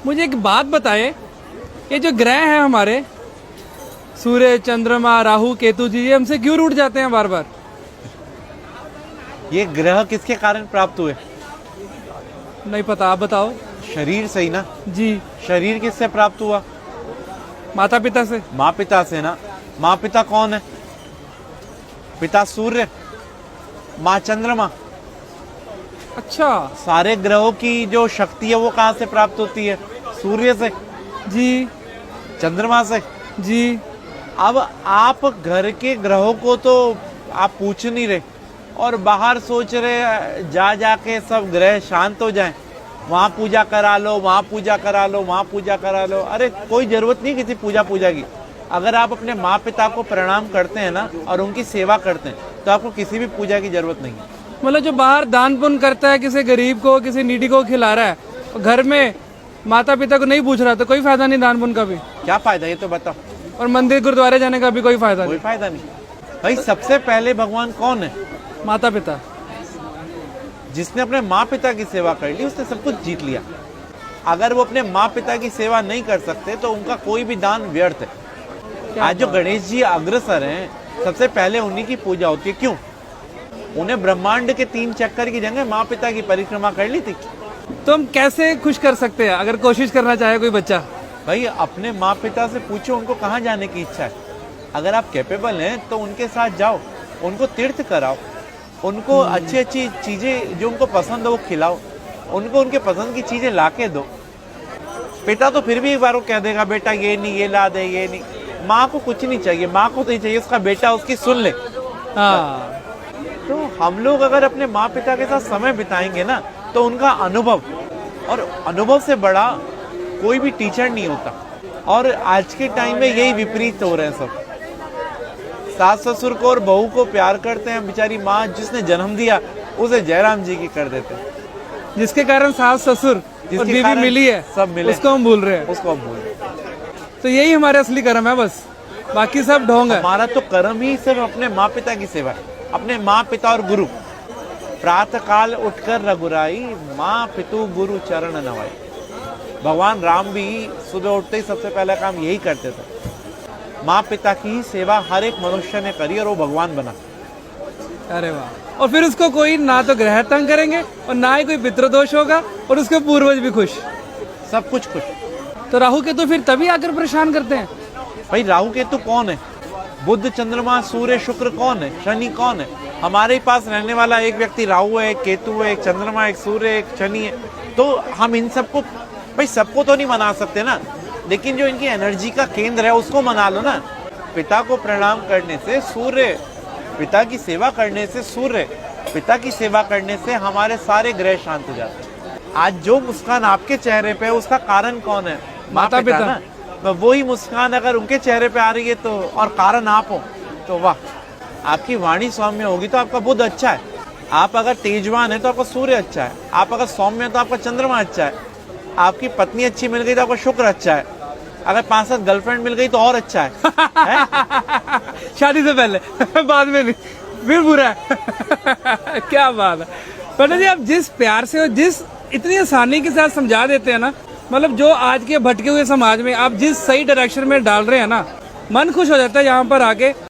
मुझे एक बात बताएं, ये जो ग्रह हैं हमारे सूर्य, चंद्रमा, राहु, केतु जी, ये हमसे क्यों रूठ जाते हैं बार बार? ये ग्रह किसके कारण प्राप्त हुए? नहीं पता, आप बताओ। शरीर से ही ना। जी। शरीर किससे प्राप्त हुआ? माता पिता से। माँ पिता से ना। माँ पिता कौन है? पिता सूर्य, माँ चंद्रमा। अच्छा। सारे ग्रहों की जो शक्ति है वो कहाँ से प्राप्त होती है? सूर्य से। जी। चंद्रमा से। जी। अब आप घर के ग्रहों को तो आप पूछ नहीं रहे और बाहर सोच रहे जा जाके सब ग्रह शांत हो जाएं, वहाँ पूजा करा लो, वहाँ पूजा करा लो, वहाँ पूजा करा लो। अरे कोई जरूरत नहीं किसी पूजा की। अगर आप अपने माँ पिता को प्रणाम करते हैं ना और उनकी सेवा करते हैं तो आपको किसी भी पूजा की जरूरत नहीं है। मतलब जो बाहर दान पुण्य करता है, किसी गरीब को, किसी नीडी को खिला रहा है, और घर में माता पिता को नहीं पूछ रहा, तो कोई फायदा नहीं दान पुण्य का भी। क्या फायदा ये तो बताओ। और मंदिर गुरुद्वारे जाने का भी कोई फायदा कोई नहीं। फायदा नहीं। भाई सबसे पहले भगवान कौन है? माता पिता। जिसने अपने माँ पिता की सेवा कर ली उसने सब कुछ जीत लिया। अगर वो अपने माँ पिता की सेवा नहीं कर सकते तो उनका कोई भी दान व्यर्थ है। आज जो गणेश जी अग्रसर हैं, सबसे पहले उन्हीं की पूजा होती है। क्यों? उन्हें ब्रह्मांड के 3 चक्कर की जगह माँ पिता की परिक्रमा कर ली थी। तो हम कैसे खुश कर सकते हैं अगर कोशिश करना चाहे कोई बच्चा? भाई अपने माँ पिता से पूछो उनको कहाँ जाने की इच्छा है। अगर आप कैपेबल हैं तो उनके साथ जाओ, उनको तीर्थ कराओ, उनको अच्छी अच्छी चीजें जो उनको पसंद हो वो खिलाओ, उनको उनके पसंद की चीजें ला के दो। पिता तो फिर भी एक बार वो कह देगा बेटा ये नहीं, ये ला दे, ये नहीं। माँ को कुछ नहीं चाहिए, माँ को तो नहीं चाहिए उसका बेटा उसकी सुन ले। हाँ। तो हम लोग अगर अपने माँ पिता के साथ समय बिताएंगे ना तो उनका अनुभव, और अनुभव से बड़ा कोई भी टीचर नहीं होता। और आज के टाइम में यही विपरीत हो रहे हैं सब। सास ससुर को और बहू को प्यार करते हैं, बेचारी माँ जिसने जन्म दिया उसे जयराम जी की कर देते हैं। जिसके कारण सास ससुर और बीवी मिली है, सब मिले, उसको हम भूल रहे हैं। उसको हम भूल रहे हैं। तो यही हमारे असली कर्म है, बस बाकी सब ढोंग है। हमारा तो कर्म ही सिर्फ अपने माँ पिता की सेवा है, अपने माँ पिता और गुरु। प्रातः काल उठकर रघुराई, माँ पितु गुरु चरण नवाई। भगवान राम भी सुबह उठते ही सबसे पहला काम यही करते थे। माँ पिता की ही सेवा हर एक मनुष्य ने करी और वो भगवान बना। अरे वाह। और फिर उसको कोई ना तो ग्रह तंग करेंगे और ना ही कोई पितृदोष होगा, और उसके पूर्वज भी खुश, सब कुछ खुश। तो राहु केतु फिर तभी आकर परेशान करते हैं। भाई राहु केतु कौन है? बुध, चंद्रमा, सूर्य, शुक्र कौन है? शनि कौन है? हमारे ही पास रहने वाला एक व्यक्ति राहु है, एक केतु है, एक चंद्रमा, एक सूर्य, एक शनि है। तो हम इन सबको, भाई सबको तो नहीं मना सकते ना, लेकिन जो इनकी एनर्जी का केंद्र है उसको मना लो ना। पिता को प्रणाम करने से सूर्य, पिता की सेवा करने से सूर्य, पिता की सेवा करने से हमारे सारे ग्रह शांत हो जाते हैं। आज जो मुस्कान आपके चेहरे पे है उसका कारण कौन है? माता पिता ना। तो वही मुस्कान अगर उनके चेहरे पे आ रही है तो, और कारण आप हो, तो वाह। आपकी वाणी सौम्य होगी तो आपका बुध अच्छा है। आप अगर तेजवान है तो आपका सूर्य अच्छा है। आप अगर सौम्य है तो आपका चंद्रमा अच्छा है। आपकी पत्नी अच्छी मिल गई तो आपका शुक्र अच्छा है। अगर 5-7 गर्लफ्रेंड मिल गई तो और अच्छा है। शादी से पहले बाद में नहीं, फिर बुरा है। क्या बात है पंडित जी, आप जिस प्यार से और जिस इतनी आसानी के साथ समझा देते हैं ना, मतलब जो आज के भटके हुए समाज में आप जिस सही डायरेक्शन में डाल रहे हैं ना, मन खुश हो जाता है यहाँ पर आके।